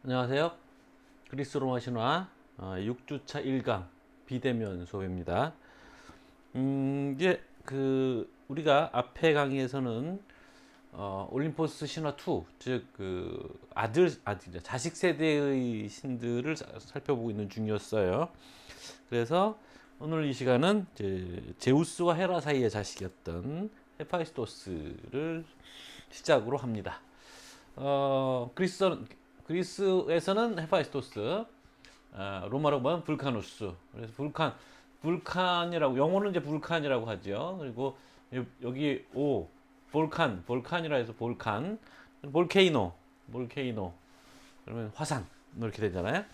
안녕하세요. 그리스 로마 신화 6주차 1강 비대면 수업입니다. 이제 우리가 앞에 강의에서는 올림포스 신화 2, 즉 자식 세대의 신들을 살펴보고 있는 중이었어요. 그래서 오늘 이 시간은 이제 제우스와 헤라 사이의 자식이었던 헤파이스토스를 시작으로 합니다. 그리스에서는 헤파이스토스, 로마로 보면 불카누스. 그래서 불칸이라고 영어는 이제 불칸이라고 하죠. 그리고 여기 볼칸이라 해서 볼케이노. 그러면 화산 이렇게 되잖아요.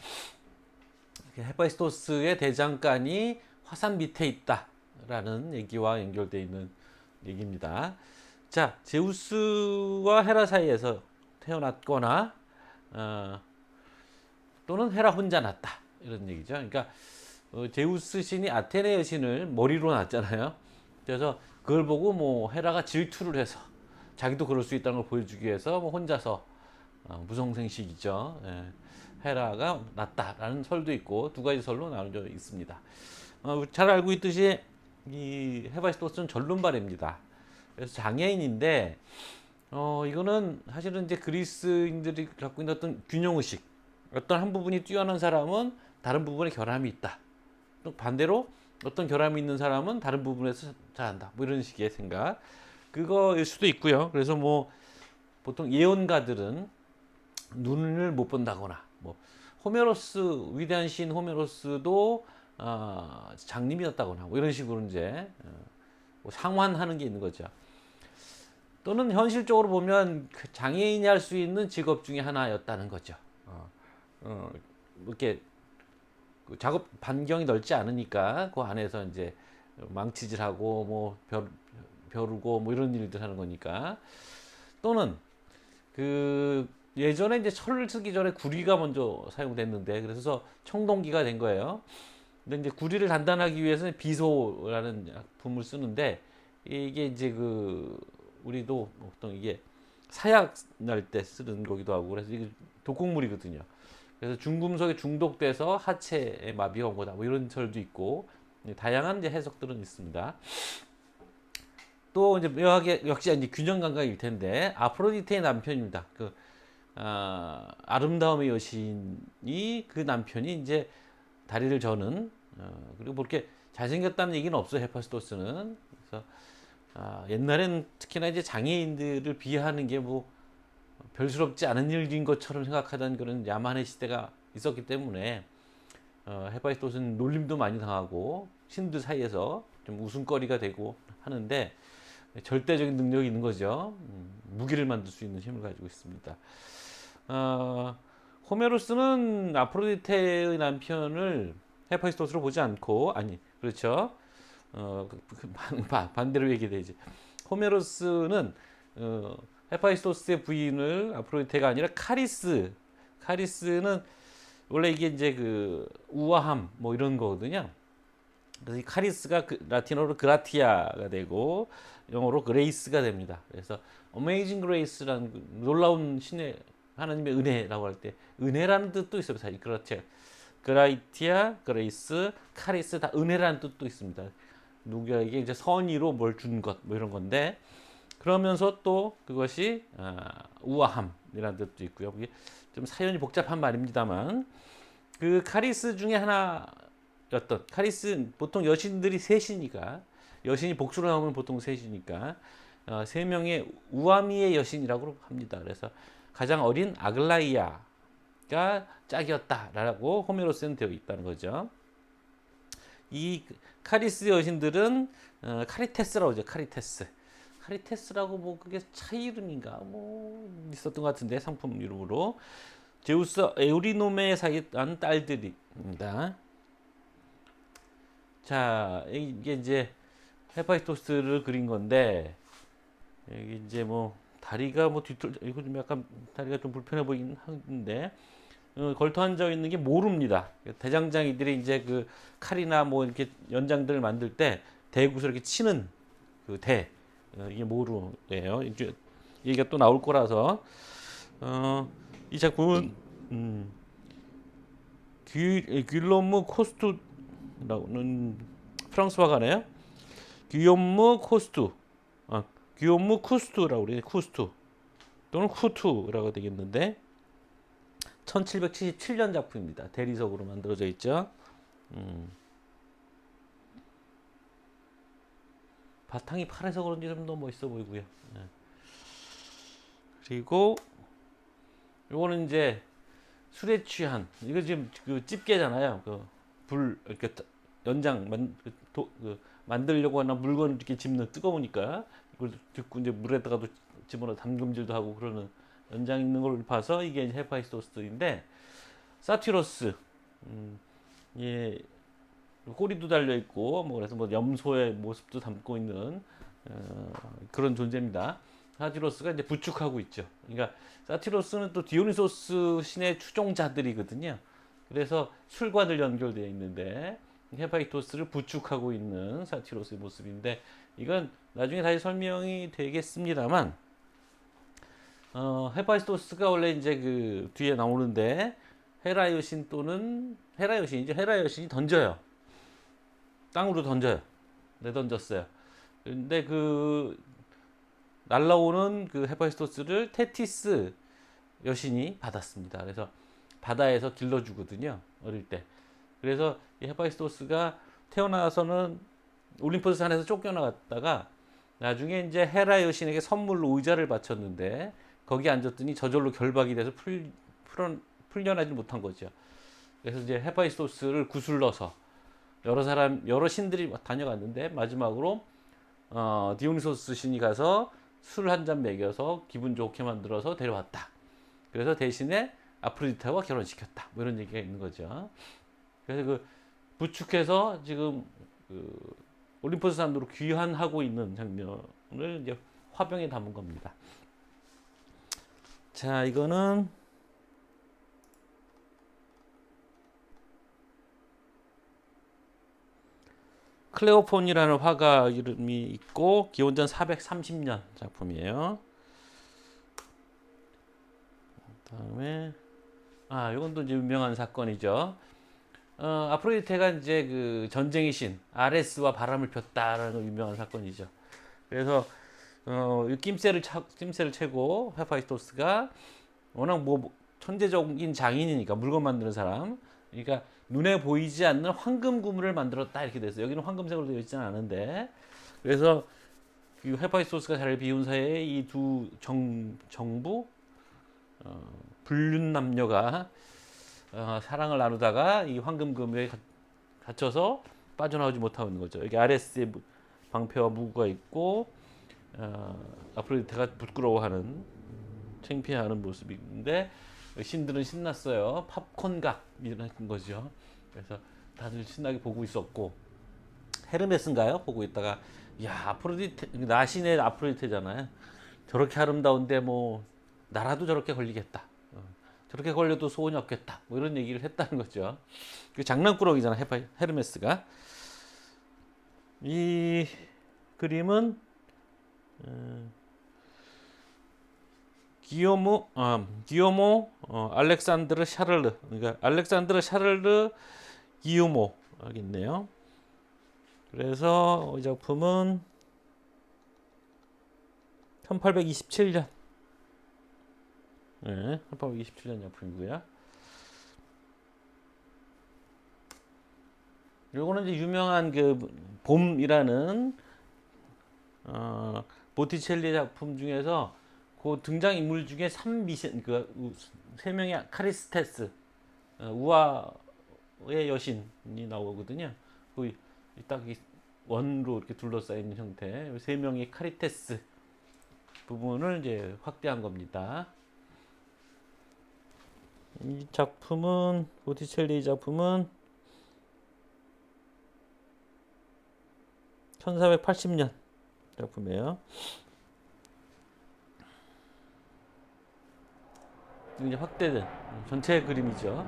헤파이스토스의 대장간이 화산 밑에 있다라는 얘기와 연결되어 있는 얘기입니다. 자, 제우스와 헤라 사이에서 태어났거나 또는 헤라 혼자 낳았다 이런 얘기죠. 그러니까 제우스 신이 아테네 여신을 머리로 낳았잖아요. 그래서 그걸 보고 뭐 헤라가 질투를 해서 자기도 그럴 수 있다는 걸 보여주기 위해서 뭐 혼자서 무성생식이죠. 예, 헤라가 낳았다라는 설도 있고 두 가지 설로 나눠져 있습니다. 잘 알고 있듯이 이 헤바이스토스는 전륜발입니다. 그래서 장애인인데 이거는 사실은 이제 그리스인들이 갖고 있는 어떤 균형의식, 어떤 한 부분이 뛰어난 사람은 다른 부분에 결함이 있다. 또 반대로 어떤 결함이 있는 사람은 다른 부분에서 잘한다. 뭐 이런 식의 생각. 그거일 수도 있고요. 그래서 뭐 보통 예언가들은 눈을 못 본다거나, 뭐 호메로스 위대한 시인 호메로스도 장님이었다거나 뭐 이런 식으로 이제 뭐 상환하는 게 있는 거죠. 또는 현실적으로 보면 장애인이 할 수 있는 직업 중에 하나였다는 거죠. 이렇게 작업 반경이 넓지 않으니까 그 안에서 이제 망치질하고 뭐 벼르고 뭐 이런 일들 하는 거니까. 또는 예전에 이제 철을 쓰기 전에 구리가 먼저 사용됐는데 그래서 청동기가 된 거예요. 근데 이제 구리를 단단하기 위해서는 비소라는 약품을 쓰는데 이게 이제 우리도 보통 이게 사약 날 때 쓰는 거기도 하고 그래서 이게 독극물이거든요. 그래서 중금속에 중독돼서 하체에 마비가 온 거다. 뭐 이런 설도 있고 다양한 이제 해석들은 있습니다. 또 이제 묘하게 역시 이제 균형 감각일 텐데 아프로디테의 남편입니다. 아름다움의 여신이 그 남편이 이제 다리를 저는 그리고 뭐 이렇게 잘생겼다는 얘기는 없어요. 헤파스토스는. 그래서 옛날엔 특히나 이제 장애인들을 비하하는 게 뭐 별스럽지 않은 일인 것처럼 생각하던 그런 야만의 시대가 있었기 때문에 헤파이스토스는 놀림도 많이 당하고 신들 사이에서 좀 웃음거리가 되고 하는데 절대적인 능력이 있는 거죠. 무기를 만들 수 있는 힘을 가지고 있습니다. 호메로스는 아프로디테의 남편을 헤파이스토스로 보지 않고 그렇죠. 반대로 얘기되지. 호메로스는 헤파이스토스의 부인을 아프로디테가 아니라 카리스는 원래 이게 이제 우아함 뭐 이런 거거든요. 그래서 이 카리스가 라틴어로 그라티아가 되고 영어로 그레이스가 됩니다. 그래서 어메이징 그레이스라는 놀라운 신의 하나님의 은혜라고 할 때 은혜라는 뜻도 있어요. 사실 그라티아, 그레이스, 카리스 다 은혜라는 뜻도 있습니다. 누구에게 이제 선의로 뭘 준 것 뭐 이런 건데 그러면서 또 그것이 우아함이라는 뜻도 있고요. 이게 좀 사연이 복잡한 말입니다만 그 카리스 중에 하나였던 카리스 보통 여신들이 셋이니까 여신이 복수로 나오면 보통 셋이니까 세 명의 우아미의 여신이라고 합니다. 그래서 가장 어린 아글라이아가 짝이었다라고 호메로스는 되어 있다는 거죠. 이 카리스 여신들은 카리테스라고 하죠. 카리테스라고 뭐 그게 차 이름인가 뭐 있었던 것 같은데 상품 이름으로 제우스 에우리노메 사이에 난 딸들입니다. 자, 이게 이제 헤파이토스를 그린 건데 여기 이제 뭐 다리가 뭐 이거 좀 약간 다리가 좀 불편해 보이긴 하는데 걸터 앉아 있는 게 모루입니다. 대장장이들이 이제 칼이나 뭐 이렇게 연장들을 만들 때 대구서 이렇게 치는 이게 모루예요. 이제 얘기가 또 나올 거라서 이 작품은 음, 귀일로무 코스투라고는 프랑스 화가네요. 귀요무 코스투, 귀요무 쿠스투라고 그래요. 쿠스투 또는 쿠투라고 되겠는데 1777년 작품입니다. 대리석으로 만들어져 있죠. 바탕이 파래서 그런지 좀 더 멋있어 보이고요. 네. 그리고 요거는 이제 술에 취한 이거 지금 그 집게잖아요. 그 불 이렇게 연장 만들려고 하나 물건 이렇게 집는 뜨거우니까 이걸 듣고 이제 물에다가도 집어넣어 담금질도 하고 그러는 연장 있는 걸 봐서 이게 헤파이스토스인데 사티로스 예 꼬리도 달려 있고 뭐 그래서 뭐 염소의 모습도 담고 있는 그런 존재입니다. 사티로스가 이제 부축하고 있죠. 그러니까 사티로스는 또 디오니소스 신의 추종자들이거든요. 그래서 술과 늘 연결되어 있는데 헤파이토스를 부축하고 있는 사티로스의 모습인데 이건 나중에 다시 설명이 되겠습니다만 헤파이토스가 원래 이제 그 뒤에 나오는데 헤라 여신 또는 헤라 여신이죠. 헤라 여신이 던져요. 땅으로 던져요. 내던졌어요. 근데 그 날라오는 그 헤파이스토스를 테티스 여신이 받았습니다. 그래서 바다에서 길러주거든요. 어릴 때. 그래서 이 헤파이스토스가 태어나서는 올림포스 산에서 쫓겨나갔다가 나중에 이제 헤라 여신에게 선물로 의자를 바쳤는데 거기 앉았더니 저절로 결박이 돼서 풀려나지 못한 거죠. 그래서 이제 헤파이스토스를 구슬러서 여러 신들이 다녀갔는데 마지막으로 디오니소스 신이 가서 술 한 잔 먹여서 기분 좋게 만들어서 데려왔다. 그래서 대신에 아프로디테와 결혼시켰다. 뭐 이런 얘기가 있는 거죠. 그래서 그 부축해서 지금 그 올림포스 산으로 귀환하고 있는 장면을 이제 화병에 담은 겁니다. 자, 이거는 클레오폰이라는 화가 이름이 있고 기원전 430년 작품이에요. 그다음에 이건 또 이제 유명한 사건이죠. 아프로디테가 이제 그 전쟁의 신 아레스와 바람을 폈다라는 유명한 사건이죠. 그래서 낌새를 채고 헤파이스토스가 워낙 뭐 천재적인 장인이니까 물건 만드는 사람, 그러니까 눈에 보이지 않는 황금 구물을 만들었다 이렇게 됐어요. 여기는 황금색으로 되어 있지는 않은데 그래서 그 헤파이스토스가 잘 비운 사이에 이 두 정부 불륜 남녀가 사랑을 나누다가 이 황금금에 갇혀서 빠져나오지 못하고 있는 거죠. 여기 아레스의 방패와 무구가 있고 아프로디테가 부끄러워하는 창피해하는 모습이 있는데 신들은 신났어요. 팝콘각 이런 거죠. 그래서 다들 신나게 보고 있었고 헤르메스인가요? 보고 있다가 야 아프로디테 나신의 아프로디테잖아요. 저렇게 아름다운데 뭐 나라도 저렇게 걸리겠다. 저렇게 걸려도 소원이 없겠다. 뭐 이런 얘기를 했다는 거죠. 그 장난꾸러기잖아 헤르메스가. 이 그림은 기요모 알렉산드르 샤를르 그러니까 알렉산드르 샤를르 기요모 하겠네요. 그래서 이 작품은 1827년 1827년 작품이고요. 요거는 이제 유명한 그 봄이라는 보티첼리 작품 중에서 그 등장 인물 중에 3미신 그 세 명의 카리스테스 우아의 여신이 나오거든요. 그 딱 원으로 이렇게 둘러싸인 형태 세 명의 카리테스 부분을 이제 확대한 겁니다. 이 작품은 보티첼리 작품은 1480년 작품이에요. 이제 확대된 전체 그림이죠.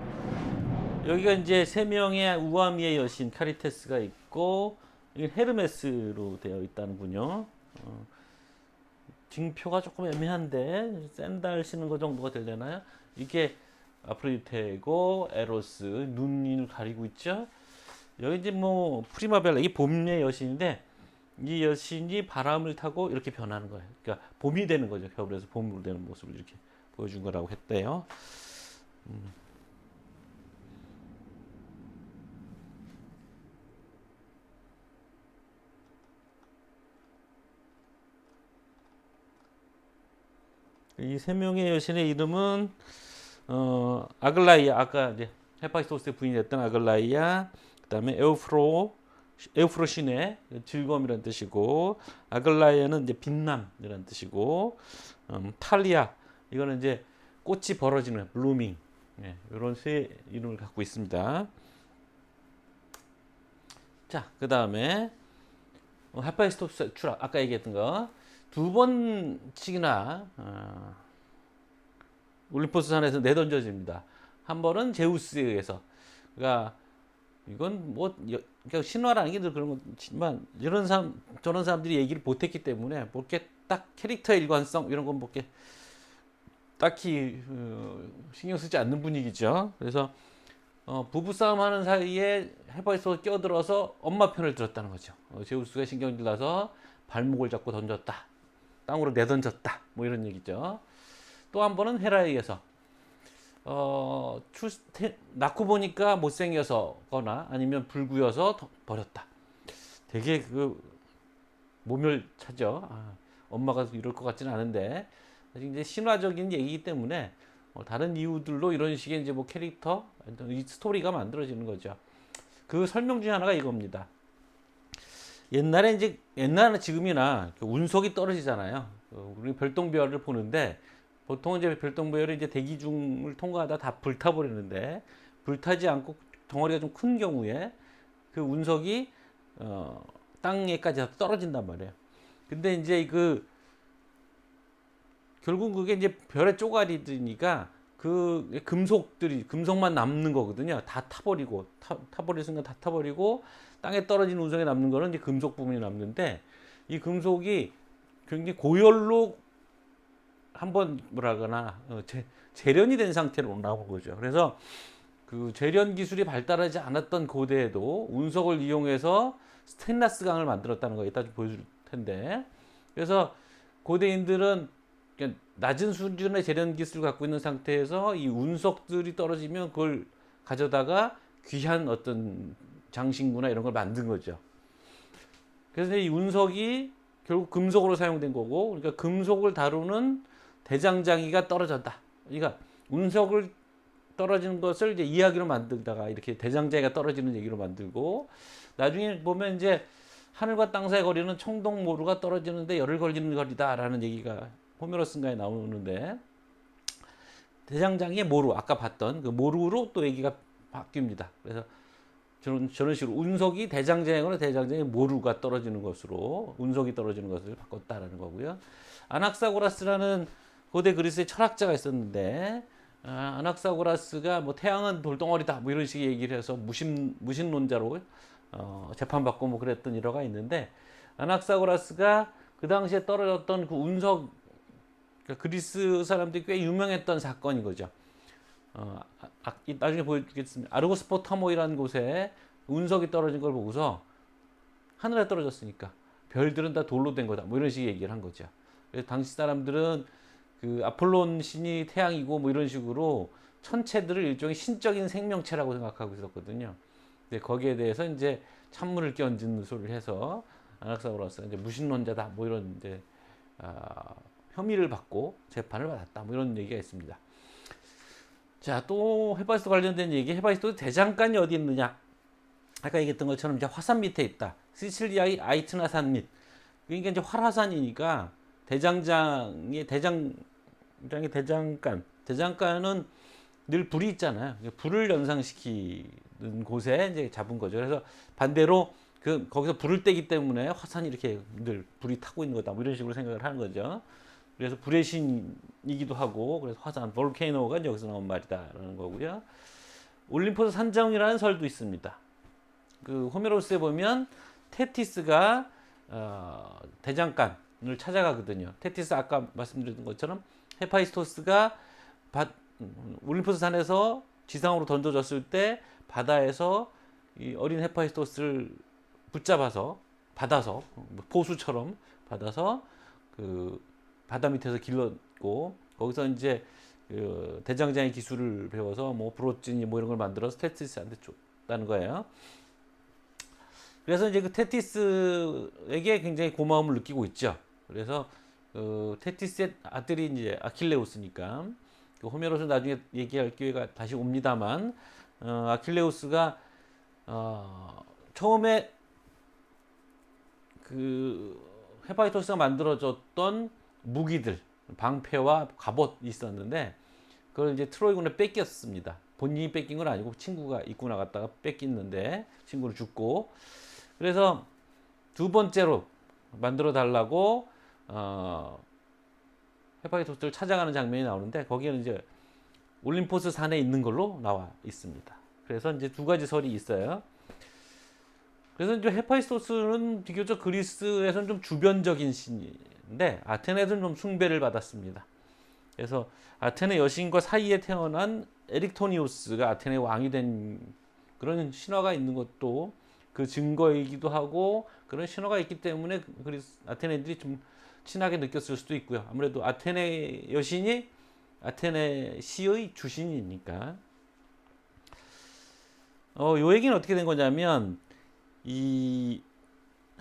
여기가 이제 세 명의 우아미의 여신 카리테스가 있고 이게 헤르메스로 되어 있다는군요. 징표가 조금 애매한데 샌달 신는 거 정도가 되려나요? 이게 아프로디테고 에로스 눈을 가리고 있죠. 여기 이제 뭐 프리마벨라 이 봄의 여신인데 이 여신이 바람을 타고 이렇게 변하는 거예요. 그러니까 봄이 되는 거죠. 겨울에서 봄으로 되는 모습을 이렇게 보여준 거라고 했대요. 이 세 명의 여신의 이름은 아글라이아 아까 이제 헤파이스토스의 부인이었던 아글라이아, 그다음에 에우프로시네 즐거움이라는 뜻이고, 아글라이아는 이제 빛남이라는 뜻이고, 탈리아 이거는 이제 꽃이 벌어지는 블루밍, 이런 세 이름을 갖고 있습니다. 자, 그다음에 헤파이스토스 추락 아까 얘기했던 거 두 번씩이나 올림포스 산에서 내던져집니다. 한 번은 제우스에 의해서. 그러니까 이건 뭐 그러니까 신화라는 게 늘 그런 거지만 이런 사람 저런 사람들이 얘기를 못했기 때문에 뭐 이렇게 딱 캐릭터 일관성 이런 건 뭐 이렇게 딱히 신경 쓰지 않는 분위기죠. 그래서 부부싸움 하는 사이에 헤파이스토스가 끼어들어서 엄마 편을 들었다는 거죠. 제우스가 신경질 나서 발목을 잡고 던졌다. 땅으로 내던졌다. 뭐 이런 얘기죠. 또 한 번은 헤라에 의해서 낳고 보니까 못생겨서거나 아니면 불구여서 버렸다. 되게 그 모멸차죠. 엄마가 이럴 것 같지는 않은데 이제 신화적인 얘기이기 때문에 다른 이유들로 이런 식의 이제 뭐 캐릭터, 이 스토리가 만들어지는 거죠. 그 설명 중에 하나가 이겁니다. 옛날에 지금이나 운석이 떨어지잖아요. 우리 별똥별을 보는데 보통 이제 별똥별이 이제 대기 중을 통과하다 다 불타버리는데 불타지 않고 덩어리가 좀 큰 경우에 그 운석이 땅에까지 떨어진단 말이에요. 근데 이제 결국 그게 이제 별의 쪼가리들이니까 그 금속만 남는 거거든요. 다 타버리고 타버릴 순간 다 타버리고 땅에 떨어진 운석에 남는 거는 이제 금속 부분이 남는데 이 금속이 굉장히 고열로 한번 뭐라거나 재련이 된 상태로 나온 거죠. 그래서 그 재련 기술이 발달하지 않았던 고대에도 운석을 이용해서 스테인리스 강을 만들었다는 거 이따 좀 보여줄 텐데, 그래서 고대인들은 낮은 수준의 재련 기술을 갖고 있는 상태에서 이 운석들이 떨어지면 그걸 가져다가 귀한 어떤 장신구나 이런 걸 만든 거죠. 그래서 이 운석이 결국 금속으로 사용된 거고, 그러니까 금속을 다루는 대장장이가 떨어졌다. 그러니까 운석을 떨어지는 것을 이제 이야기로 만들다가 이렇게 대장장이가 떨어지는 얘기로 만들고, 나중에 보면 이제 하늘과 땅 사이 거리는 청동모루가 떨어지는데 열을 걸리는 거리다라는 얘기가 호메로스인가에 나오는데, 대장장이의 모루, 아까 봤던 그 모루로 또 얘기가 바뀝니다. 그래서 저런 식으로 운석이 대장장이거나 대장장이 모루가 떨어지는 것으로 운석이 떨어지는 것을 바꿨다라는 거고요. 아낙사고라스라는 고대 그리스의 철학자가 있었는데, 아낙사고라스가 뭐 태양은 돌덩어리다 뭐 이런 식의 얘기를 해서 무신론자로 재판받고 뭐 그랬던 일화가 있는데, 아낙사고라스가 그 당시에 떨어졌던 그 운석, 그러니까 그리스 사람들이 꽤 유명했던 사건인 거죠. 나중에 보여주겠습니다. 아르고스포타모이라는 곳에 운석이 떨어진 걸 보고서 하늘에 떨어졌으니까 별들은 다 돌로 된 거다 뭐 이런 식의 얘기를 한 거죠. 그래서 당시 사람들은 그 아폴론 신이 태양이고 뭐 이런 식으로 천체들을 일종의 신적인 생명체라고 생각하고 있었거든요. 근데 거기에 대해서 이제 찬물을 끼얹는 소리를 해서 아낙사고라스가 이제 무신론자다 뭐 이런 이제 혐의를 받고 재판을 받았다 뭐 이런 얘기가 있습니다. 자, 또 헤파이스토 관련된 얘기. 헤파이스토 대장간이 어디 있느냐? 아까 얘기했던 것처럼 이제 화산 밑에 있다. 시칠리아의 아이트나산 밑. 그러니까 이제 활화산이니까 대장간은 늘 불이 있잖아요. 불을 연상시키는 곳에 이제 잡은 거죠. 그래서 반대로 거기서 불을 떼기 때문에 화산이 이렇게 늘 불이 타고 있는 거다. 뭐 이런 식으로 생각을 하는 거죠. 그래서 불의 신이기도 하고, 그래서 화산, 볼케이노가 여기서 나온 말이다라는 거고요. 올림포스 산정이라는 설도 있습니다. 그 호메로스에 보면 테티스가 대장간을 찾아가거든요. 테티스 아까 말씀드린 것처럼 헤파이스토스가 올림푸스 산에서 지상으로 던져졌을 때 바다에서 이 어린 헤파이스토스를 붙잡아서 받아서 포수처럼 받아서 그 바다 밑에서 길렀고 거기서 이제 그 대장장의 기술을 배워서 뭐 브로치니 뭐 이런 걸 만들어서 테티스한테 줬다는 거예요. 그래서 이제 그 테티스에게 굉장히 고마움을 느끼고 있죠. 그래서 테티스의 아들이 이제 아킬레우스니까 그 호메로스 나중에 얘기할 기회가 다시 옵니다만 아킬레우스가 처음에 그 헤파이토스가 만들어줬던 무기들 방패와 갑옷이 있었는데 그걸 이제 트로이군에 뺏겼습니다. 본인이 뺏긴 건 아니고 친구가 입고 나갔다가 뺏겼는데 친구를 죽고 그래서 두 번째로 만들어 달라고 헤파이토스를 찾아가는 장면이 나오는데 거기에는 이제 올림포스 산에 있는 걸로 나와 있습니다. 그래서 이제 두 가지 설이 있어요. 그래서 이제 헤파이스토스는 비교적 그리스에서는 좀 주변적인 신인데 아테네에서는 좀 숭배를 받았습니다. 그래서 아테네 여신과 사이에 태어난 에릭토니우스가 아테네 왕이 된 그런 신화가 있는 것도 그 증거이기도 하고 그런 신화가 있기 때문에 아테네인들이 좀 친하게 느꼈을 수도 있고요. 아무래도 아테네 여신이 아테네 시의 주신이니까. 요 얘기는 어떻게 된 거냐면 이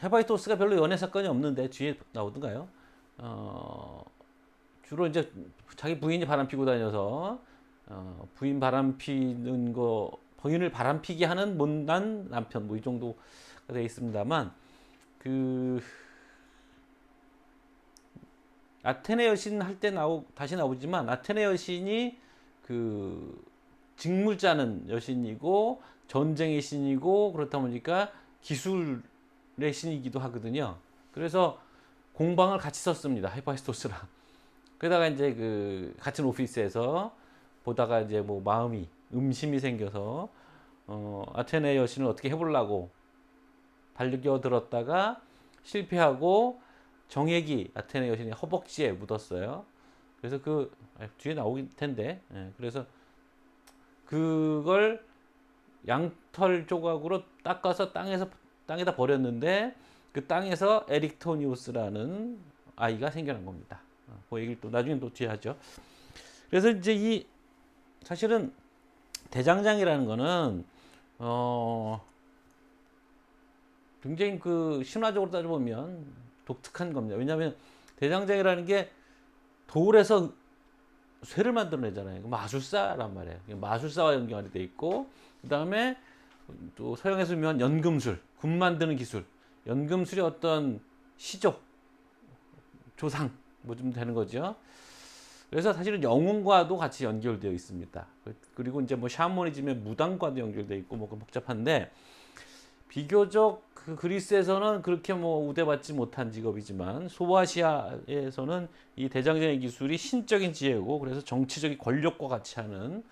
헤파이토스가 별로 연애 사건이 없는데 뒤에 나오던가요? 주로 이제 자기 부인이 바람 피고 다녀서 부인 바람 피는 거 부인을 바람 피게 하는 못난 남편 뭐 이 정도가 되어 있습니다만 그 아테네 여신 할 때 다시 나오지만 아테네 여신이 그 직물 짜는 여신이고 전쟁의 신이고 그렇다 보니까 기술의 신이기도 하거든요. 그래서 공방을 같이 썼습니다. 헤파이스토스랑. 그러다가 이제 그 같은 오피스에서 보다가 이제 뭐 마음이 음심이 생겨서 아테네 여신을 어떻게 해보려고 달려들었다가 실패하고 정액이 아테네 여신의 허벅지에 묻었어요. 그래서 그 뒤에 나오긴 텐데 그래서 그걸 양털 조각으로 닦아서 땅에다 버렸는데 그 땅에서 에릭토니우스라는 아이가 생겨난 겁니다. 그 얘기를 또 나중에 또 뒤에 하죠. 그래서 이제 이 사실은 대장장이라는 거는 굉장히 그 신화적으로 따져보면 독특한 겁니다. 왜냐하면 대장장이라는 게 돌에서 쇠를 만들어내잖아요. 마술사란 말이에요. 마술사와 연결이 돼 있고 그 다음에 또 서양에서 유명한 연금술, 금 만드는 기술, 연금술의 어떤 시족, 조상 뭐 좀 되는 거죠. 그래서 사실은 영웅과도 같이 연결되어 있습니다. 그리고 이제 뭐 샤머니즘의 무당과도 연결되어 있고 뭐 복잡한데 비교적 그 그리스에서는 그렇게 뭐 우대받지 못한 직업이지만 소아시아에서는 이 대장장의 기술이 신적인 지혜고 그래서 정치적인 권력과 같이 하는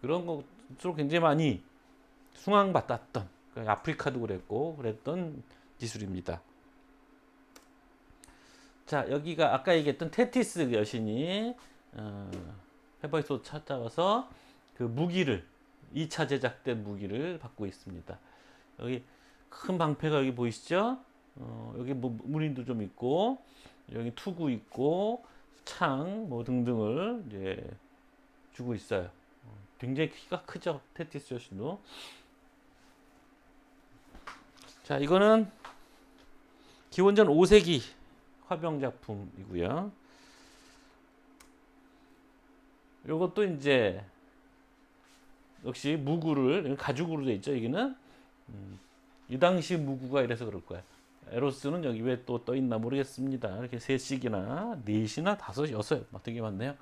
그런 것으로 굉장히 많이 숭앙받았던 아프리카도 그랬던 기술입니다. 자 여기가 아까 얘기했던 테티스 여신이 헤파이스토스 찾아와서 그 무기를 2차 제작된 무기를 받고 있습니다. 여기 큰 방패가 여기 보이시죠? 여기 뭐 무늬도 좀 있고 여기 투구 있고 창 뭐 등등을 이제 주고 있어요. 굉장히 키가 크죠 테티스 여신도. 자 이거는 기원전 5세기 화병 작품이고요. 이것도 이제 역시 무구를 가죽으로 되어 있죠. 여기는 이 당시 무구가 이래서 그럴 거야. 에로스는 여기 왜 또 떠 있나 모르겠습니다. 이렇게 셋씩이나 넷이나 다섯 여섯 막 되게 많네요.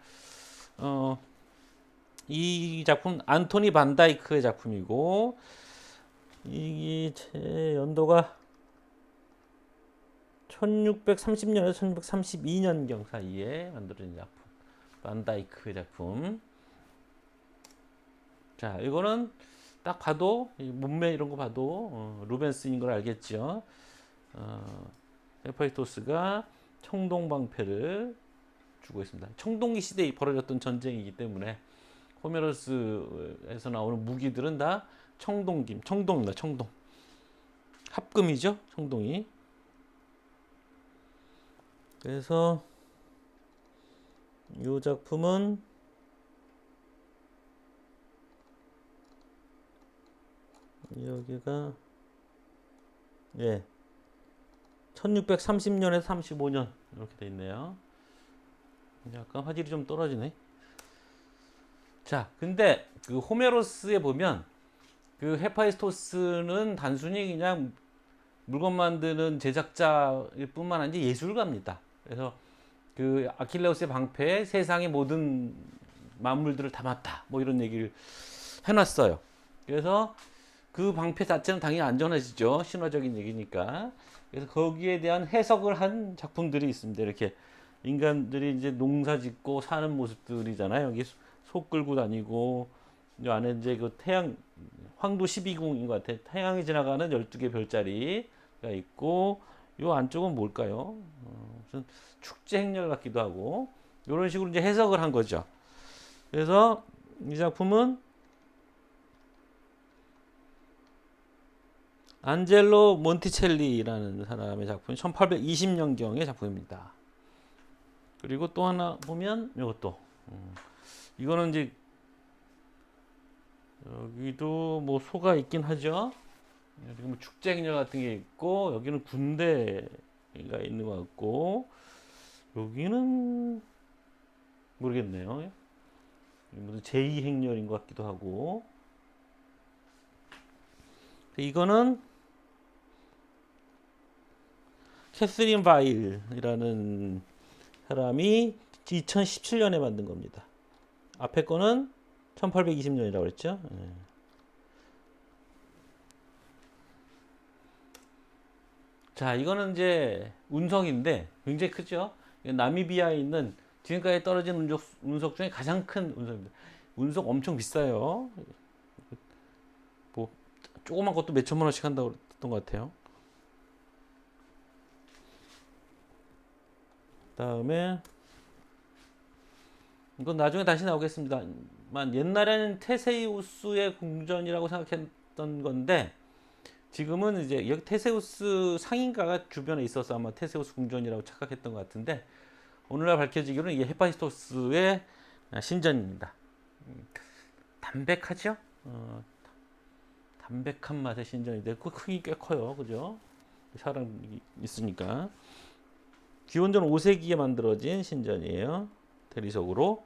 이 작품 안토니 반다이크의 작품이고 이 연도가 1630년에서 1632년경 사이에 만들어진 작품. 반다이크의 작품. 자, 이거는 딱 봐도 몸매 이런 거 봐도 루벤스인 걸 알겠죠. 헤파이토스가 청동 방패를 주고 있습니다. 청동기 시대에 벌어졌던 전쟁이기 때문에 호메로스에서 나오는 무기들은 다 청동입니다. 청동. 합금이죠, 청동이. 그래서 이 작품은 여기가 1630년에서 35년 이렇게 돼 있네요. 약간 화질이 좀 떨어지네. 자, 근데 그 호메로스에 보면 그 헤파이스토스는 단순히 그냥 물건 만드는 제작자일 뿐만 아니라 예술가입니다. 그래서 그 아킬레우스의 방패에 세상의 모든 만물들을 담았다. 뭐 이런 얘기를 해놨어요. 그래서 그 방패 자체는 당연히 안전하시죠. 신화적인 얘기니까. 그래서 거기에 대한 해석을 한 작품들이 있습니다. 이렇게 인간들이 이제 농사 짓고 사는 모습들이잖아요. 여기 소 끌고 다니고, 이 안에 이제 그 태양, 황도 12궁인 것 같아요. 태양이 지나가는 12개 별자리가 있고, 요 안쪽은 뭘까요? 무슨 축제 행렬 같기도 하고, 이런 식으로 이제 해석을 한 거죠. 그래서 이 작품은 안젤로 몬티첼리라는 사람의 작품, 1820년경의 작품입니다. 그리고 또 하나 보면 이것도 이거는 이제 여기도 뭐 소가 있긴 하죠. 여기 뭐 축제 행렬 같은 게 있고, 여기는 군대가 있는 것 같고, 여기는 모르겠네요. 무슨 제2 행렬인 것 같기도 하고. 이거는 캐스린 바일이라는 사람이 2017년에 만든 겁니다. 앞에 거는 1820년이라고 그랬죠. 자, 이거는 이제 운석인데 굉장히 크죠. 나미비아에 있는 지금까지 떨어진 운석 중에 가장 큰 운석입니다. 운석 엄청 비싸요. 뭐 조그만 것도 몇 천만 원씩 한다고 했던 것 같아요. 다음에 이건 나중에 다시 나오겠습니다만, 옛날에는 테세우스의 궁전이라고 생각했던 건데, 지금은 이제 여기 테세우스 상인가가 주변에 있어서 아마 테세우스 궁전이라고 착각했던 것 같은데, 오늘날 밝혀지기로는 이게 헤파이스토스의 신전입니다. 담백하죠? 담백한 맛의 신전인데 그 크기 꽤 커요, 그죠? 사람이 있으니까. 기원전 5세기에 만들어진 신전이에요. 대리석으로.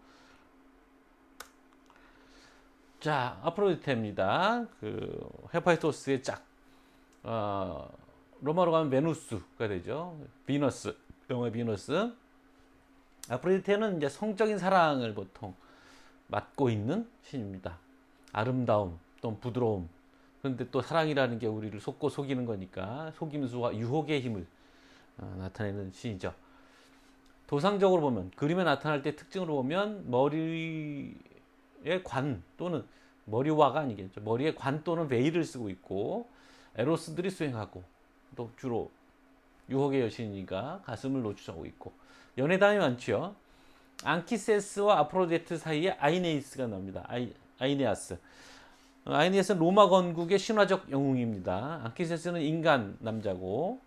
자, 아프로디테입니다. 그 헤파이스토스의 짝. 로마로 가면 베누스가 되죠. 비너스, 영어의 비너스. 아프로디테는 이제 성적인 사랑을 보통 맡고 있는 신입니다. 아름다움, 또 부드러움. 그런데 또 사랑이라는 게 우리를 속고 속이는 거니까 속임수와 유혹의 힘을 나타내는 신이죠. 도상적으로 보면, 그림에 나타날 때 특징으로 보면 머리에 관 또는 머리화가 아니겠죠. 머리에 관 또는 베일을 쓰고 있고, 에로스들이 수행하고, 또 주로 유혹의 여신이니까 가슴을 노출하고 있고, 연애담이 많죠. 앙키세스와 아프로디테 사이에 아이네이스가 나옵니다. 아이네아스. 아이네아스는 로마 건국의 신화적 영웅입니다. 앙키세스는 인간 남자고,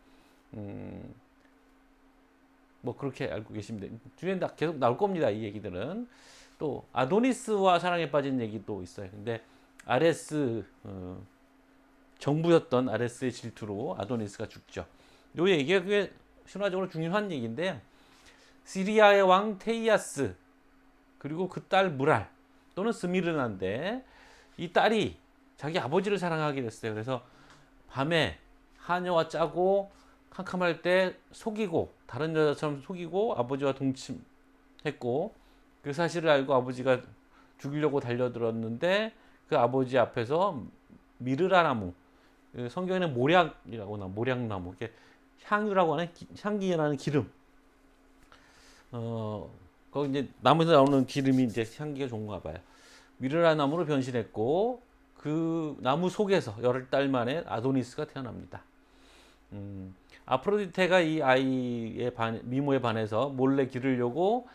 뭐 그렇게 알고 계십니다. 뒤에 계속 나올 겁니다. 이 얘기들은. 또 아도니스와 사랑에 빠진 얘기도 있어요. 근데 아레스, 정부였던 아레스의 질투로 아도니스가 죽죠. 요 얘기가 그게 신화적으로 중요한 얘기인데요. 시리아의 왕 테이아스, 그리고 그 딸 무랄 또는 스미르나인데, 이 딸이 자기 아버지를 사랑하게 됐어요. 그래서 밤에 하녀와 짜고 캄캄할 때 속이고, 다른 여자처럼 속이고 아버지와 동침했고, 그 사실을 알고 아버지가 죽이려고 달려들었는데, 그 아버지 앞에서 미르라 나무, 성경에는 모략이라고 나, 모략나무, 이게 향유라고 하는 향기나는 기름, 거기 이제 나무에서 나오는 기름이 이제 향기가 좋은가 봐요. 미르라 나무로 변신했고, 그 나무 속에서 10달 만에 아도니스가 태어납니다. 아프로디테가 이 아이의 미모에 반해서 몰래 기르려고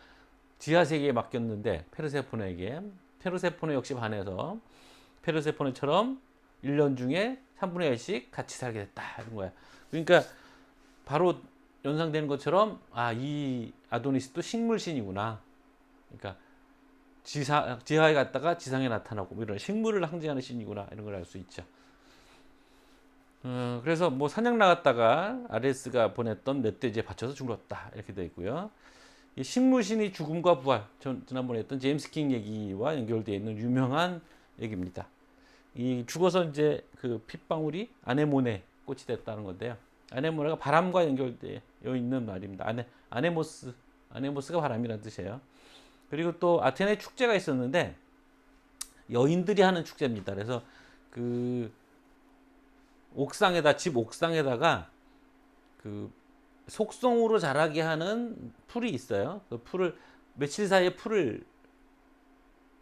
지하 세계에 맡겼는데, 페르세포네에게 페르세포네 역시 반해서 페르세포네처럼 1년 중에 3분의 1씩 같이 살게 됐다 이런 거야. 그러니까 바로 연상되는 것처럼 이 아도니스도 식물신이구나. 그러니까 지하에 갔다가 지상에 나타나고 뭐 이런 식물을 상징하는 신이구나 이런 걸 알 수 있죠. 그래서 뭐 사냥 나갔다가 아레스가 보냈던 멧돼지에 받쳐서 죽었다 이렇게 되어 있고요. 이 식물신이 죽음과 부활, 지난번에 했던 제임스 킹 얘기와 연결되어 있는 유명한 얘기입니다. 이 죽어서 이제 그 핏방울이 아네모네 꽃이 됐다는 건데요. 아네모네가 바람과 연결되어 있는 말입니다. 아네모스가 바람이라는 뜻이에요. 그리고 또 아테네 축제가 있었는데 여인들이 하는 축제입니다. 그래서 그 집 옥상에다가 그 속성으로 자라게 하는 풀이 있어요. 그 풀을 며칠 사이에 풀을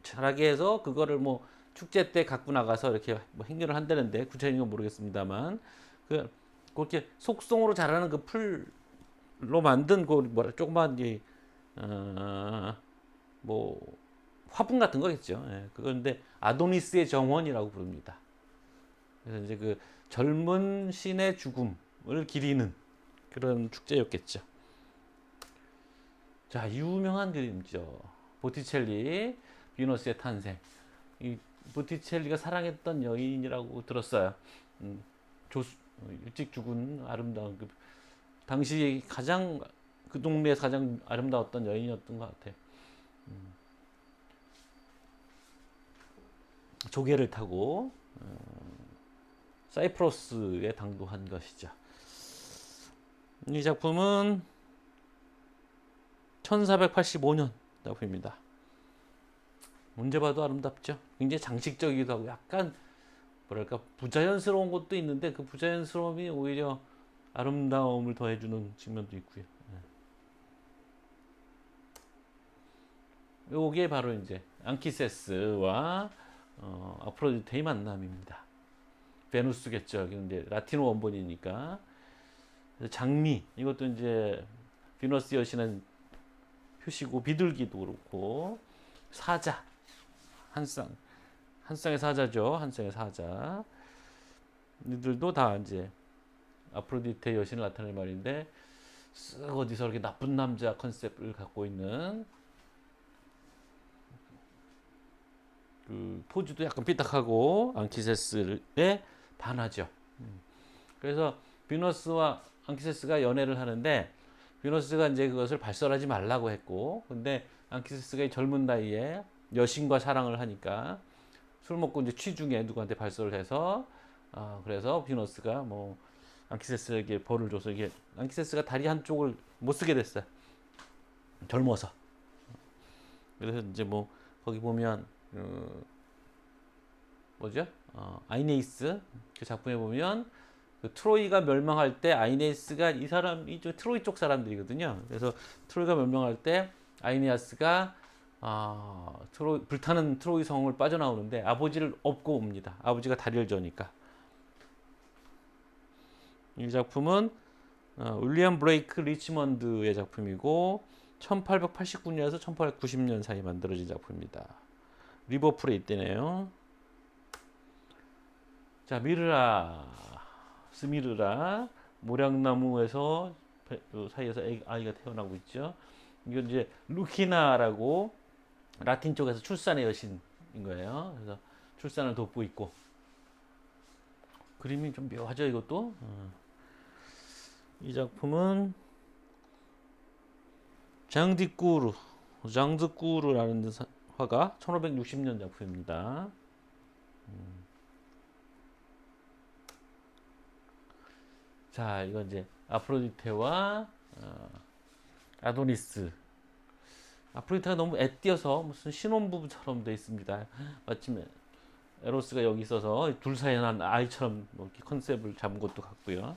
자라게 해서 그거를 뭐 축제 때 갖고 나가서 이렇게 뭐 행렬을 한다는데 구체적인 건 모르겠습니다만 그렇게 속성으로 자라는 그 풀로 만든 그 뭐라 조그만 뭐 화분 같은 거겠죠. 예, 그건데 아도니스의 정원이라고 부릅니다. 그래서 이제 그 젊은 신의 죽음을 기리는 그런 축제였겠죠. 자, 유명한 그림이죠. 보티첼리 비너스의 탄생. 이 보티첼리가 사랑했던 여인이라고 들었어요. 일찍 죽은 아름다운 당시 가장 그 동네에서 가장 아름다웠던 여인이었던 것 같아요. 조개를 타고 사이프러스에 당도한 것이죠. 이 작품은 1485년 작품입니다. 언제 봐도 아름답죠. 굉장히 장식적이기도 하고 약간 뭐랄까 부자연스러운 것도 있는데 그 부자연스러움이 오히려 아름다움을 더해주는 측면도 있고요. 요게 바로 이제 앙키세스와 아프로디테의 만남입니다. 베누스겠죠. 이제 라틴어 원본이니까. 장미 이것도 이제 비너스 여신은 표시고 비둘기도 그렇고 사자 한 쌍의 사자죠. 한 쌍의 사자. 이들도 다 이제 아프로디테 여신을 나타내는 말인데 쓱 어디서 이렇게 나쁜 남자 컨셉을 갖고 있는 그 포즈도 약간 삐딱하고 앙키세스에 반하죠. 그래서 비너스와 앙키세스가 연애를 하는데 비너스가 이제 그것을 발설하지 말라고 했고 근데 앙키세스가 젊은 나이에 여신과 사랑을 하니까 술 먹고 이제 취중에 누구한테 발설을 해서 그래서 비너스가 뭐 앙키세스에게 벌을 줘서 이게 앙키세스가 다리 한쪽을 못 쓰게 됐어요. 젊어서. 그래서 이제 뭐 거기 보면 뭐죠? 아이네이스 그 작품에 보면 그 트로이가 멸망할 때 아이네이스가 이 사람이 좀 트로이 쪽 사람들이거든요. 그래서 트로이가 멸망할 때 아이네아스가 불타는 트로이 성을 빠져나오는데 아버지를 업고 옵니다. 아버지가 다리를 저니까. 이 작품은 윌리엄 브레이크 리치먼드의 작품이고 1889년에서 1890년 사이에 만들어진 작품입니다. 리버풀에 있대네요. 자, 스미르라 모량나무에서 사이에서 아이가 태어나고 있죠. 이건 이제 루키나라고 라틴 쪽에서 출산의 여신인 거예요. 그래서 출산을 돕고 있고 그림이 좀 묘하죠, 이것도. 이 작품은 장드꾸르라는 화가 1560년 작품입니다. 자, 이건 이제 아프로디테와 아도니스. 아프로디테가 너무 애띄어서 무슨 신혼부부처럼 돼 있습니다. 마침 에로스가 여기 있어서 둘 사이에 난 아이처럼 이렇게 컨셉을 잡은 것도 같고요.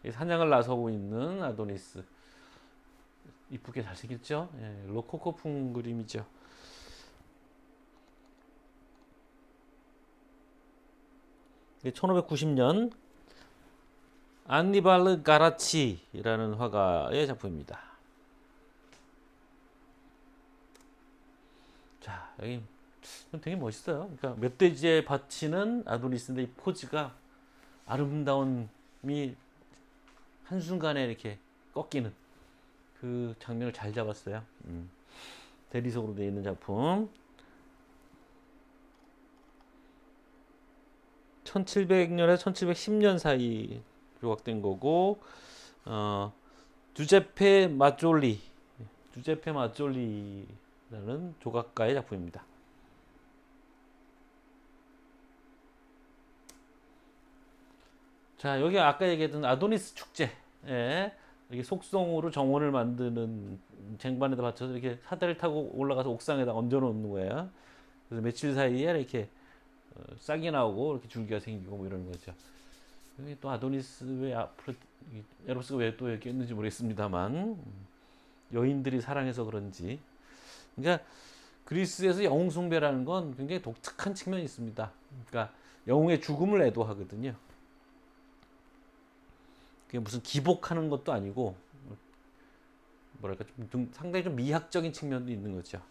사냥을 나서고 있는 아도니스. 이쁘게 잘생겼죠? 예, 로코코풍 그림이죠. 이게 1590년 안니발르 가라치라는 화가의 작품입니다. 자, 여기 되게 멋있어요. 그러니까 멧돼지에 바치는 아도니스인데 이 포즈가 아름다움이 한순간에 이렇게 꺾이는 그 장면을 잘 잡았어요. 대리석으로 되어 있는 작품. 1700년에서 1710년 사이 조각된 거고, 주제페 마졸리라는 조각가의 작품입니다. 자, 여기 아까 얘기했던 아도니스 축제. 예. 이렇게 속성으로 정원을 만드는 쟁반에다 받쳐서 이렇게 사다리를 타고 올라가서 옥상에다 얹어 놓는 거예요. 그래서 며칠 사이에 이렇게 싹이 나오고 이렇게 줄기가 생기고 뭐 이러는 거죠. 여기 또 아도니스 왜 앞으로 에로스가 왜 또 여기 있는지 모르겠습니다만 여인들이 사랑해서 그런지. 그러니까 그리스에서 영웅 숭배라는 건 굉장히 독특한 측면이 있습니다. 그러니까 영웅의 죽음을 애도하거든요. 그게 무슨 기복하는 것도 아니고 뭐랄까 좀 상당히 좀 미학적인 측면도 있는 거죠.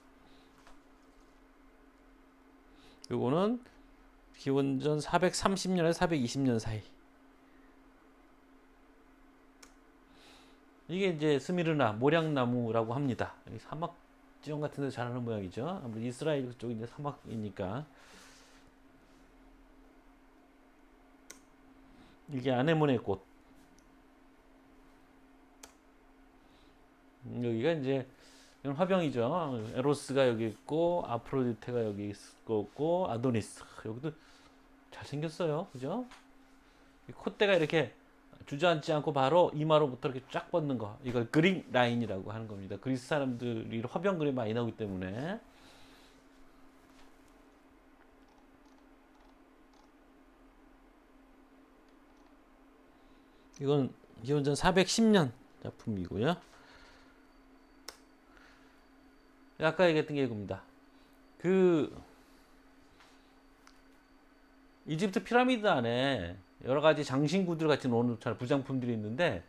요거는 기원전 430년에서 420년 사이. 이게 이제 스미르나 모략나무라고 합니다. 사막 지형 같은 데 자라는 모양이죠. 아무래도 이스라엘 쪽이 이제 사막이니까. 이게 아네모네 꽃. 여기가 이제 이건 화병이죠. 에로스가 여기 있고 아프로디테가 여기 있고 아도니스 여기도 잘생겼어요. 그죠? 콧대가 이렇게 주저앉지 않고 바로 이마로부터 이렇게 쫙 뻗는 거. 이걸 그린 라인이라고 하는 겁니다. 그리스 사람들이 화병 그림 많이 나오기 때문에. 이건 기원전 410년 작품이고요. 아까 얘기했던 게 이겁니다. 그 이집트 피라미드 안에 여러 가지 장신구들 같이 놓은 부장품들이 있는데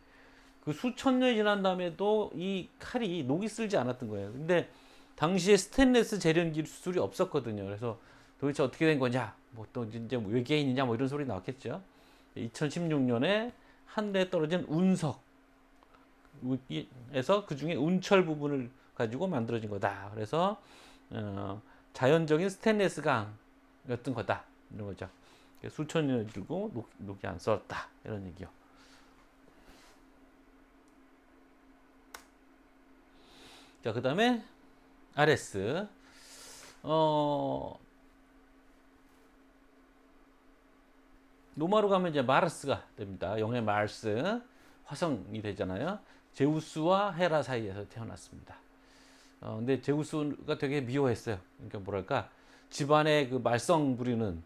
그 수천 년이 지난 다음에도 이 칼이 녹이 슬지 않았던 거예요. 근데 당시에 스테인레스 재련 기술이 없었거든요. 그래서 도대체 어떻게 된 거냐, 뭐 또 이제 뭐 외계인이냐 뭐 이런 소리 나왔겠죠. 2016년에 하늘에 떨어진 운석에서 그 중에 운철 부분을 가지고 만들어진 거다. 그래서 자연적인 스테인레스 강이었던 거다. 이런 거죠. 수천 년을 주고 녹이 안 썰었다. 이런 얘기요. 자, 그 다음에 아레스. 로마로 가면 이제 마르스가 됩니다. 영의 마르스. 화성이 되잖아요. 제우스와 헤라 사이에서 태어났습니다. 근데 제우스가 되게 미워했어요. 그러니까 뭐랄까 집안에 그 말썽 부리는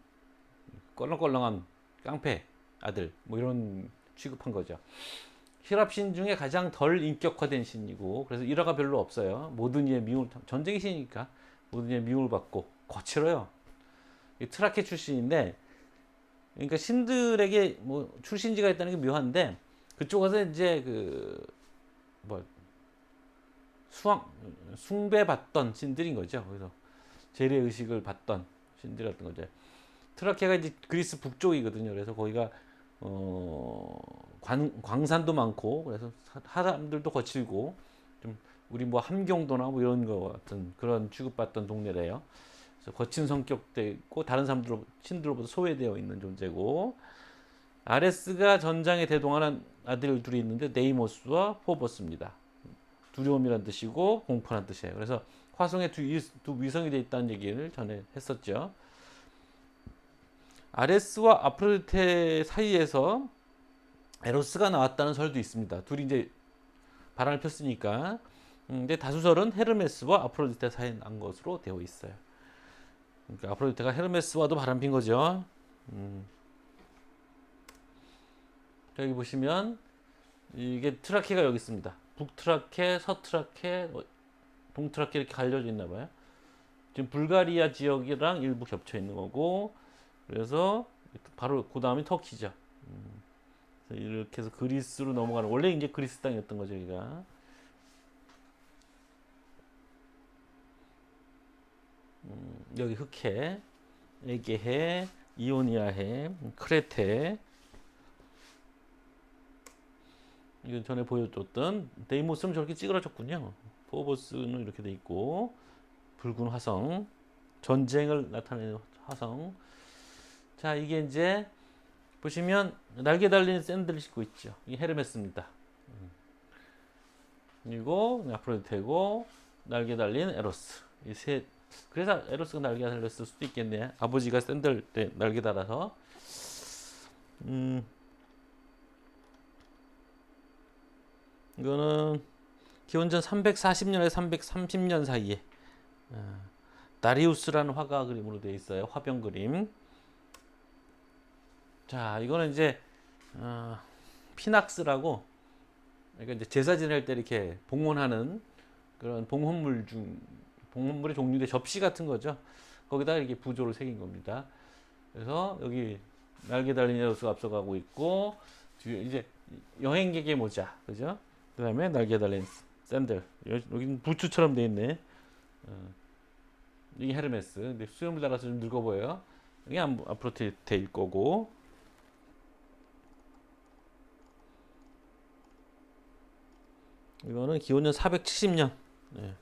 껄렁껄렁한 깡패 아들 뭐 이런 취급한 거죠. 히랍 신 중에 가장 덜 인격화된 신이고 그래서 일화가 별로 없어요. 모든 이의 미움을 전쟁의 신이니까 모든 이의 미움을 받고 거칠어요. 트라케 출신인데 그러니까 신들에게 뭐 출신지가 있다는 게 묘한데 그쪽에서 이제 그 뭐 숭배받던 신들인 거죠. 그래서 재래 의식을 받던 신들이었던 거죠. 트라케가 이제 그리스 북쪽이거든요. 그래서 거기가 광산도 많고 그래서 사람들도 거칠고 좀 우리 뭐 함경도나 뭐 이런 거 같은 그런 취급받던 동네래요. 그래서 거친 성격도 있고 다른 신들로부터 소외되어 있는 존재고 아레스가 전장에 대동하는 아들 둘이 있는데 네이모스와 포버스입니다. 두려움이란 뜻이고 공포란 뜻이에요. 그래서 화성에 두 위성이 되어 있다는 얘기를 전에 했었죠. 아레스와 아프로디테 사이에서 에로스가 나왔다는 설도 있습니다. 둘이 이제 바람을 폈으니까. 근데 다수설은 헤르메스와 아프로디테 사이에 난 것으로 되어 있어요. 그러니까 아프로디테가 헤르메스와도 바람 핀 거죠. 여기 보시면 이게 트라케가 여기 있습니다. 북트라케, 서트라케, 동트라케 이렇게 갈려져 있나 봐요. 지금 불가리아 지역이랑 일부 겹쳐 있는 거고 그래서 바로 그 다음이 터키죠. 이렇게 해서 그리스로 넘어가는 원래 이제 그리스 땅이었던 거죠, 여기가. 여기 흑해, 에게해, 이오니아해, 크레테. 이건 전에 보여줬던 데이모스는 저렇게 찌그러졌군요. 포보스는 이렇게 돼 있고, 붉은 화성, 전쟁을 나타내는 화성. 자, 이게 이제 보시면 날개 달린 샌들을 신고 있죠. 이게 헤르메스입니다. 그리고 아프로디테고 날개 달린 에로스. 이 세. 그래서 에로스가 날개 달렸을 수도 있겠네. 아버지가 샌들 때 날개 달아서. 이거는 기원전 340년에서 330년 사이에 다리우스라는 화가 그림으로 되어 있어요. 화병 그림. 자, 이거는 이제 피낙스라고, 그러니까 이제 제사 지낼 때 이렇게 봉헌하는 그런 봉헌물의 종류의 접시 같은 거죠. 거기다 이렇게 부조를 새긴 겁니다. 그래서 여기 날개 달린 에로스가 앞서가고 있고, 뒤에 이제 여행객의 모자, 그죠? 그다음에 날개 달린 샌들. 여기는 부츠처럼 돼 있네. 이게 헤르메스. 근데 수염을 달아서 좀 늙어 보여요. 이게 아프로디테일 거고. 이거는 기원전 470년. 네.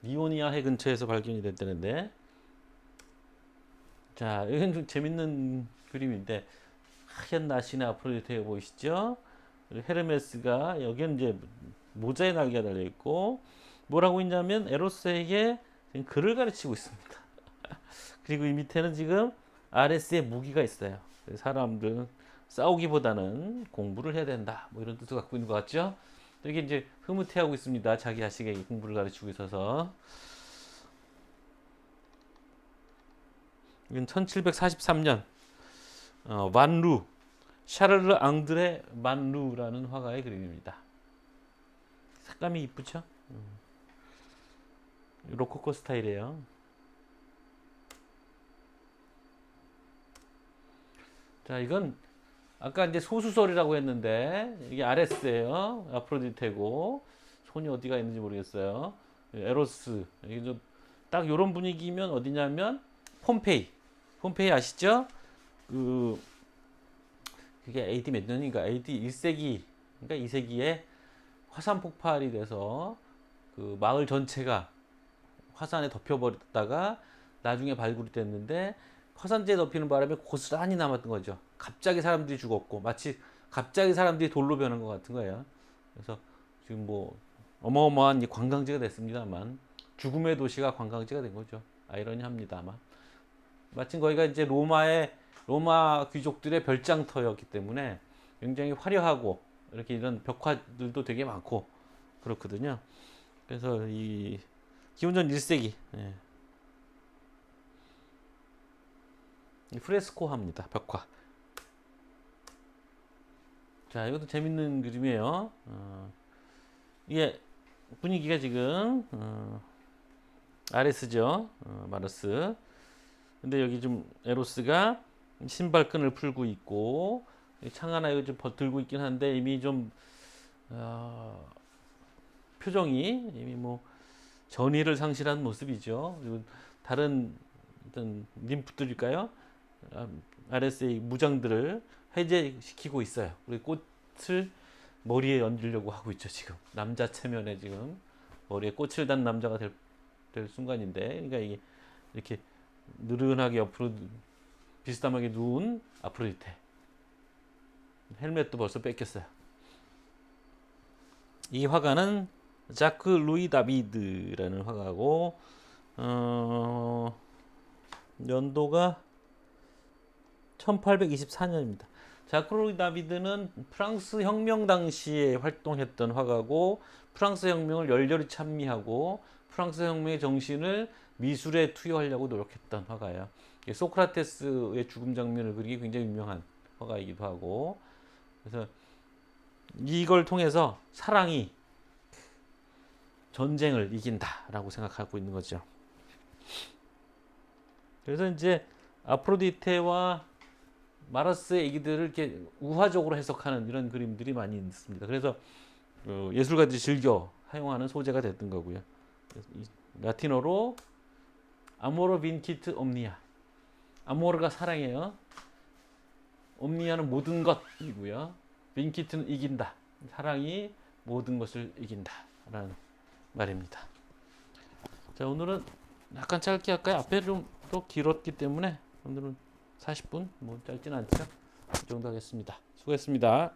이오니아 해 근처에서 발견이 됐다는데. 자, 이건 좀 재밌는 그림인데, 하얀 나시나 아프로디테 보이시죠? 그리고 헤르메스가 여기는 이제 모자에 날개가 달려 있고, 뭐라고 있냐면 에로스에게 지금 글을 가르치고 있습니다. 그리고 이 밑에는 지금 아레스의 무기가 있어요. 사람들은 싸우기보다는 공부를 해야 된다, 뭐 이런 뜻을 갖고 있는 것 같죠? 여기 이제 흐뭇해하고 있습니다. 자기 자식에게 공부를 가르치고 있어서. 이건 1743년 만루, 샤를르 앙드레 만루라는 화가의 그림입니다. 색감이 이쁘죠? 로코코 스타일이에요. 자, 이건 아까 이제 소수설이라고 했는데 이게 아레스예요. 아프로디테고, 손이 어디가 있는지 모르겠어요. 에로스. 이게 좀 딱 이런 분위기면 어디냐면 폼페이. 폼페이 아시죠? 그게 AD 몇 년인가? AD 1세기, 그러니까 2세기에 화산 폭발이 돼서 그 마을 전체가 화산에 덮여버렸다가 나중에 발굴이 됐는데, 화산재에 덮이는 바람에 고스란히 남았던 거죠. 갑자기 사람들이 죽었고, 마치 갑자기 사람들이 돌로 변한 것 같은 거예요. 그래서 지금 뭐 어마어마한 관광지가 됐습니다만, 죽음의 도시가 관광지가 된 거죠. 아이러니합니다만, 마침 거기가 이제 로마 귀족들의 별장터였기 때문에 굉장히 화려하고, 이렇게 이런 벽화들도 되게 많고 그렇거든요. 그래서 이 기원전 1세기, 예. 프레스코화입니다. 벽화. 자, 이것도 재밌는 그림이에요. 이게 분위기가 지금 아레스죠. 마르스. 근데 여기 좀 에로스가 신발끈을 풀고 있고, 창 하나 이거 좀 들고 있긴 한데 이미 좀 표정이 이미 뭐 전의를 상실한 모습이죠. 그리고 다른 어떤 림프들일까요? 아레스의 무장들을 해제시키고 있어요. 그리고 꽃을 머리에 얹으려고 하고 있죠. 지금 남자 체면에 지금 머리에 꽃을 단 남자가 될 순간인데, 그러니까 이게 이렇게 느른하게 옆으로 비스듬하게 누운 아프로디테. 헬멧도 벌써 뺏겼어요. 이 화가는 자크 루이 다비드라는 화가고, 연도가 1824년입니다. 자크 루이 다비드는 프랑스 혁명 당시에 활동했던 화가고, 프랑스 혁명을 열렬히 찬미하고 프랑스 혁명의 정신을 미술에 투여하려고 노력했던 화가예요. 소크라테스의 죽음 장면을 그리기 굉장히 유명한 화가이기도 하고, 그래서 이걸 통해서 사랑이 전쟁을 이긴다라고 생각하고 있는 거죠. 그래서 이제 아프로디테와 마르스의 얘기들을 이렇게 우화적으로 해석하는 이런 그림들이 많이 있습니다. 그래서 예술가들이 즐겨 사용하는 소재가 됐던 거고요. 라틴어로 아모르 빈키트 옴니아. 아모르가 사랑이에요. 옴니아는 모든 것이고요. 빈키트는 이긴다. 사랑이 모든 것을 이긴다라는 말입니다. 자, 오늘은 약간 짧게 할까요? 앞에 좀 또 길었기 때문에 오늘은 40분, 뭐 짧진 않죠. 이 정도 하겠습니다. 수고했습니다.